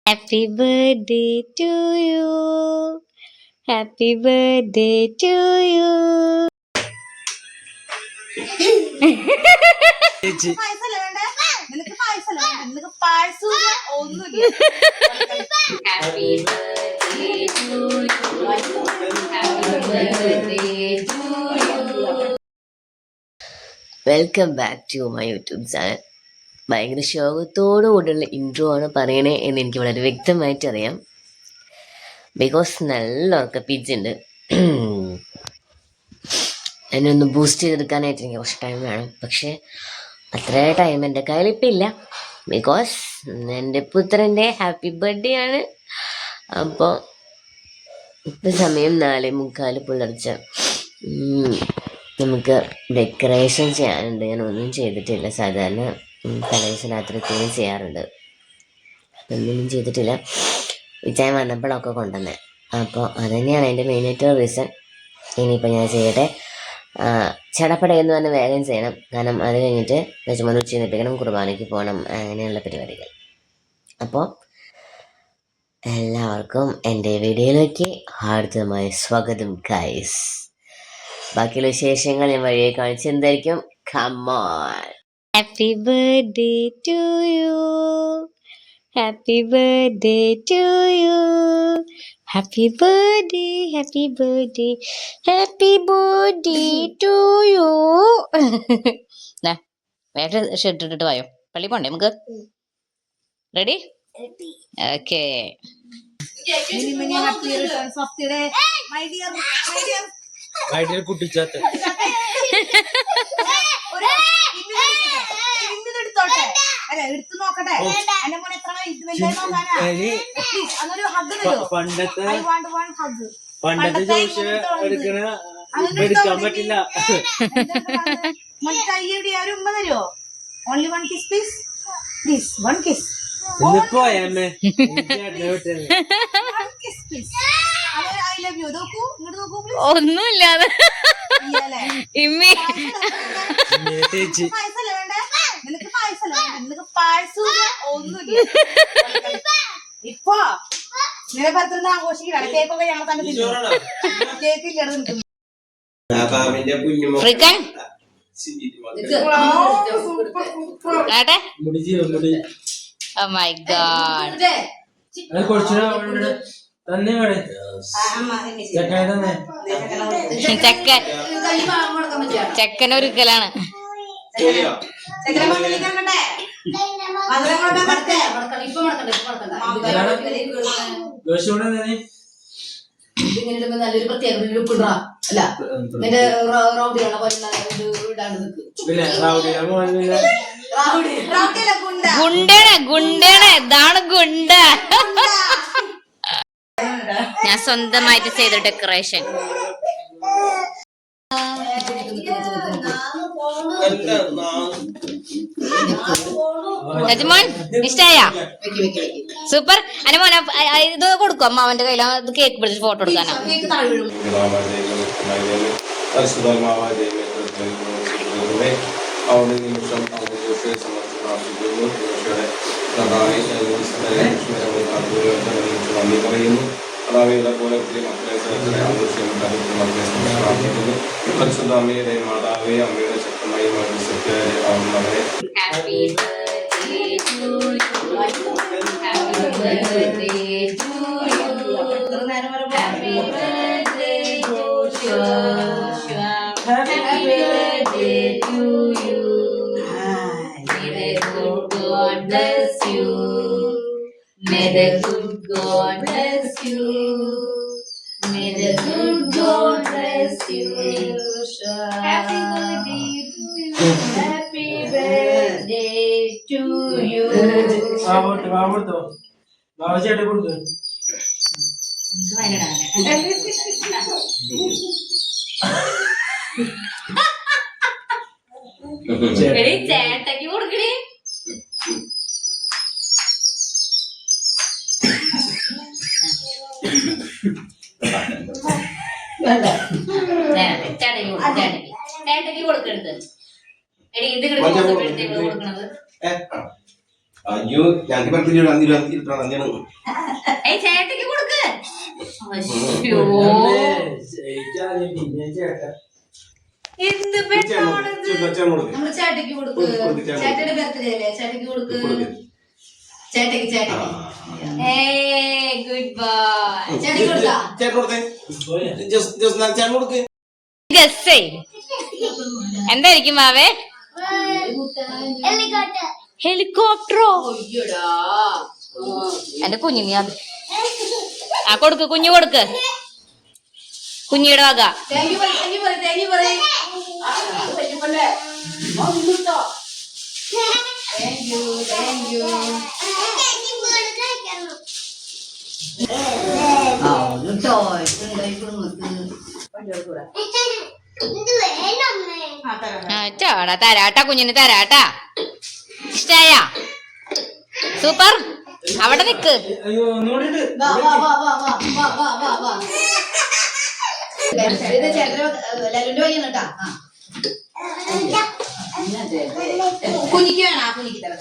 Happy birthday to you. Happy birthday to you. Happy birthday to you. Happy birthday to you. Welcome back to my YouTube channel. ഭയങ്കര ശോകത്തോടു കൂടിയുള്ള intro ആണ് പറയണേ എന്ന് എനിക്ക് വളരെ വ്യക്തമായിട്ട് അറിയാം. ബിക്കോസ് നല്ല ഉറക്കപ്പിച്ചുണ്ട്. എന്നെ ഒന്ന് ബൂസ്റ്റ് ചെയ്തെടുക്കാനായിട്ട് എനിക്ക് കുറച്ച് ടൈം വേണം. പക്ഷേ അത്ര ടൈം എൻ്റെ കയ്യിലിപ്പം ഇല്ല. ബിക്കോസ് എൻ്റെ പുത്രൻ്റെ ഹാപ്പി ബർത്ത്ഡേ ആണ്. അപ്പോൾ ഇപ്പം സമയം 4:45 പുലർച്ചെ. നമുക്ക് ഡെക്കറേഷൻ ചെയ്യാനുണ്ട്. ഞാൻ ഒന്നും ചെയ്തിട്ടില്ല. സാധാരണ തലേദിവസം രാത്രി ക്ലീൻ ചെയ്യാറുണ്ട്. ഒന്നും ചെയ്തിട്ടില്ല. ഉച്ചയാൻ വന്നപ്പോഴൊക്കെ കൊണ്ടുവന്നത്. അപ്പോൾ അത് തന്നെയാണ് അതിൻ്റെ മെയിനായിട്ടുള്ള റീസൺ. ഇനിയിപ്പോൾ ഞാൻ ചെയ്യട്ടെ. ചടപ്പടയെന്ന് പറഞ്ഞ് വേഗം ചെയ്യണം. കാരണം അത് കഴിഞ്ഞിട്ട് യജമാൻ ഉച്ച നിൽപ്പിക്കണം, കുർബാനയ്ക്ക് പോകണം, അങ്ങനെയുള്ള പരിപാടികൾ. അപ്പോൾ എല്ലാവർക്കും എൻ്റെ വീഡിയോയിലേക്ക് ഹാർദമായ സ്വാഗതം ഗൈസ്. ബാക്കിയുള്ള വിശേഷങ്ങൾ ഞാൻ വഴിയെ കാണിച്ച് എന്തായിരിക്കും. Come on. Happy birthday to you. Happy birthday to you. Happy birthday, happy birthday, happy birthday to you. വേറെ ഷർട്ട് ഇട്ടിട്ട് വായോ, പള്ളി പോണ്ടേ നമുക്ക്. റെഡി? ഓക്കെ. കുട്ടിച്ചാത്ത പണ്ടത്തെ ജോഷ എടുക്കണ എടുക്കാൻ പറ്റില്ല. പോയമ്മേ ഒന്നുമില്ലാതെ ഇമ്മി ഇപ്പൊ നിലപരത്തിൽ ആഘോഷിക്കണം. കേക്കൊക്കെ ഞങ്ങൾ തന്നെ കേക്കില്ല. Oh my God. ചെക്കനൊരുക്കലാണ്. നല്ലൊരു പ്രത്യേക ലുക്ക് അല്ല ഗുണ്ടേണ് ഗുണ്ടേണ് ഇതാണ് ഗുണ്ട. ഞാൻ സ്വന്തമായിട്ട് ചെയ്ത ഡെക്കറേഷൻ. യജമാൻ ഇഷ്ടായ? സൂപ്പർ. അന്റെ മോനെ ഇത് കൊടുക്കും അമ്മാവന്റെ കയ്യില. ഇത് കേക്ക് പിടിച്ചിട്ട് ഫോട്ടോ എടുക്കാനാ. പോലെ മക്കളെ ആഘോഷിക്കുന്നു. പരിശുദ്ധ അമ്മയുടെ മാതാവേ, അമ്മയുടെ ശക്തമായി അവരെ May the good God bless you. May the good God bless you. Happy birthday to you. Happy birthday to you. ചേട്ടക്ക് കൊടുക്കണേ. ചേട്ടക്ക് കൊടുക്കരുത്. എടി ഇത് കൊടുക്കണത് അയ്യോ ഞങ്ങൾക്ക് പത്തിരി അഞ്ചാണ്. ചേട്ടക്ക് കൊടുക്ക്. എന്ത് പെണ്ണാണിത്? നമ്മള് ചേട്ടക്ക് കൊടുക്ക്. ചേട്ടയുടെ ബർത്ത്ഡേ അല്ലേ? ചേട്ടക്ക് കൊടുക്ക്. ചേട്ടക്ക് ചേട്ടക്ക്. Good bye. ചേട്ടക്ക് കൊടുക്കാ. എന്തായിരിക്കും മാവേ? ഹെലികോപ്റ്ററോ? എന്റെ കുഞ്ഞിന് അത് ആ കൊടുക്ക്, കുഞ്ഞു കൊടുക്ക്, കുഞ്ഞിയുടെ വക. താങ്ക് യു പറയ്, താങ്ക് യു പറയ്, താങ്ക് യു പറയ്. Thank you, thank you. ചോടാ തരാട്ടാ, കുഞ്ഞിന് തരാട്ടാ. ഇഷ്ടായ? സൂപ്പർ. അവിടെ നിക്ക്. വാ വാ വാ വാ വാ വാ വാ വാ വാ. ഇത് ചേട്ടന്റെ ലല്ലുന്റെ വയ്യാണ് കേട്ടാ. കുഞ്ഞിക്ക് വേണം, ആ കുഞ്ഞിക്ക് തരാം.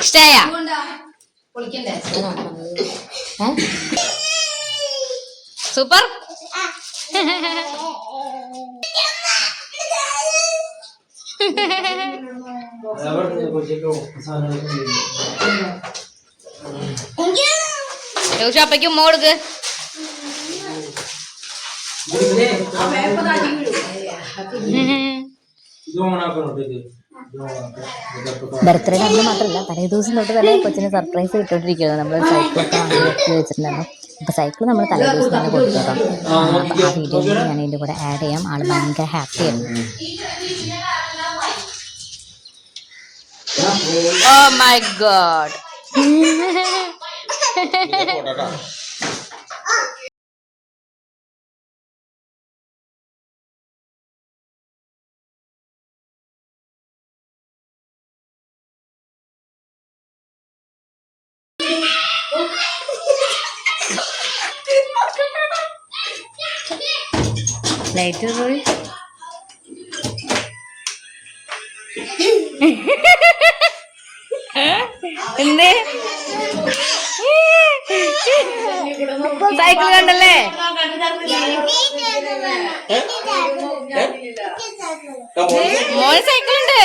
ഇഷ്ടായ? പൊളിക്കണ്ടേ? സൂപ്പർ. അപ്പയ്ക്ക് ഉമ്മ കൊടുക്ക്. ബർത്ത്ഡേ അന്ന് മാത്രമല്ല തലേ ദിവസം തൊട്ട് തന്നെ കൊച്ചിന് സർപ്രൈസ് കിട്ടോണ്ടിരിക്കുന്നത്. നമ്മൾ സൈക്കിളൊക്കെ വാങ്ങി വെച്ചിട്ടുണ്ടായിരുന്നു. അപ്പൊ സൈക്കിൾ നമ്മൾ തലേ ദിവസം തന്നെ കൊടുത്തു കേട്ടോ. അപ്പൊ ആ വീഡിയോ ഞാൻ ഇതിന്റെ കൂടെ ആഡ് ചെയ്യാം. ആള് ഭയങ്കര ഹാപ്പി ആയിരുന്നു. Oh my god. Later, Roy. എന്തേ സൈക്കിൾ കണ്ടല്ലേ? മോന് സൈക്കിൾ ഉണ്ട്.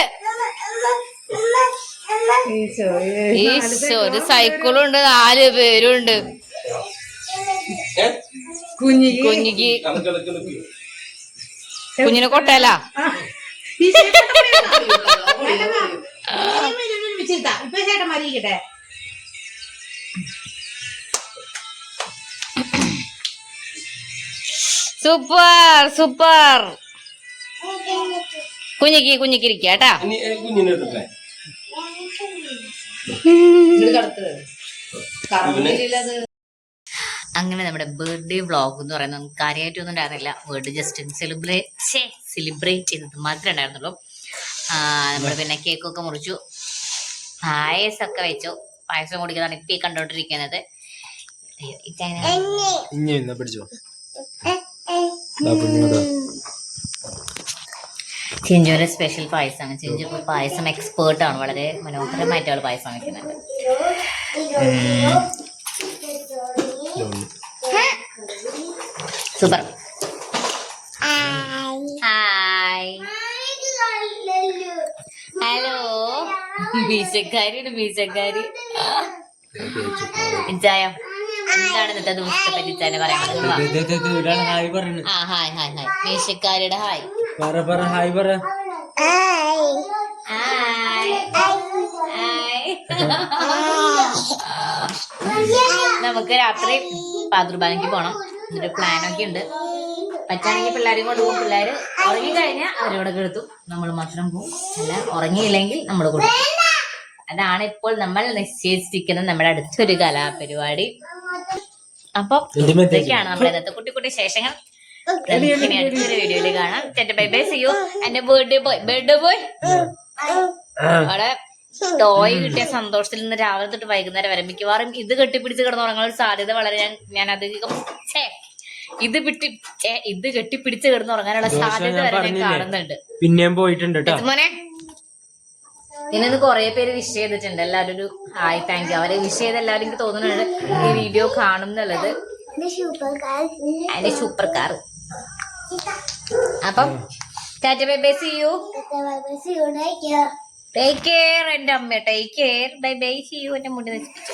ഒരു സൈക്കിളും ഉണ്ട്, 4 പേരുണ്ട്. കുഞ്ഞിക്ക് കുഞ്ഞിനെ കൊട്ടല. Super super. കുഞ്ഞിക്ക് ഇരിക്കാട്ടാ. അങ്ങനെ നമ്മുടെ ബർത്ത്ഡേ വ്ളോഗ് എന്ന് പറയുന്നത് നമുക്ക് കാര്യമായിട്ടൊന്നും ഉണ്ടായിരുന്നില്ല. ബർത്ത്ഡേ ജസ്റ്റ് സെലിബ്രേറ്റ് ചെയ്തത് മാത്രമേ ഉണ്ടായിരുന്നുള്ളൂ. നമ്മൾ പിന്നെ കേക്കൊക്കെ മുറിച്ചു, പായസമൊക്കെ വെച്ചു. പായസം കുടിക്കുന്നതാണ് ഇപ്പം ഈ കണ്ടോണ്ടിരിക്കുന്നത്. ചിഞ്ചുവിന്റെ സ്പെഷ്യൽ പായസമാണ്. ചിഞ്ചു പായസം എക്സ്പേർട്ടാണ്. വളരെ മനോഹരമായിട്ട് അവൾ പായസം വെക്കുന്നുണ്ട്. സൂപ്പർ. Hi hello. ബീച്ചക്കാരി ഇച്ചായ എന്താണ് ഇന്നത്തെ ദിവസത്തെ പറ്റി ഇച്ചാനെ പറയാനുള്ളത്? Hi hi hi. മീശക്കാരിയുടെ ഹായ്. നമുക്ക് രാത്രി പാതൃബാനയ്ക്ക് പോണം. എന്നിട്ട് പ്ലാനൊക്കെ ഉണ്ട്. പറ്റാണെങ്കിൽ പിള്ളേരെയും കൊണ്ടുപോകും. പിള്ളേര് ഉറങ്ങിക്കഴിഞ്ഞാൽ അവരോടൊക്കെ എടുത്തു നമ്മൾ മാത്രം പോകും. അല്ല ഉറങ്ങിയില്ലെങ്കിൽ നമ്മൾ കൊടുക്കും. അതാണ് ഇപ്പോൾ നമ്മൾ നിശ്ചയിച്ചിരിക്കുന്ന നമ്മുടെ അടുത്തൊരു കലാപരിപാടി. അപ്പം ഇതൊക്കെയാണ് നമ്മുടെ ഇന്നത്തെ കുട്ടി കുട്ടി ശേഷങ്ങൾ. ഇനി അടുത്തൊരു വീഡിയോയില് കാണാം. Bye bye, see you. എന്റെ ബർത്ത്ഡേ ബോയ് അവിടെ ടോയ് കിട്ടിയ സന്തോഷത്തിൽ നിന്ന് രാവിലെ തൊട്ട് വൈകുന്നേരം വരെ മിക്കവാറും ഇത് കെട്ടിപ്പിടിച്ച് കിടന്നുറങ്ങാൻ ഒരു സാധ്യത വളരെ ഞാൻ അധികം ഇത് കെട്ടിപ്പിടിച്ച് കിടന്ന് ഉറങ്ങാനുള്ള സാധ്യത വരെ ഞാൻ കാണുന്നുണ്ട്. പിന്നെയും പോയിട്ടുണ്ട് കേട്ടോ. മോനെ ഇന്ന് കുറെ പേര് വിഷ് ചെയ്തിട്ടുണ്ട്. എല്ലാവരും ഒരു ഹായ് താങ്ക് യു. അവരെ വിഷ് ചെയ്ത് എല്ലാവരും എനിക്ക് തോന്നുന്നുണ്ട് ഈ വീഡിയോ കാണും എന്നുള്ളത്. അതിന്റെ സൂപ്പർ കാർ. അപ്പം tata bye bye, see you, take care. എന്റെ അമ്മ take care, bye bye, see you. എന്റെ മുടി നശിപ്പിച്ചു.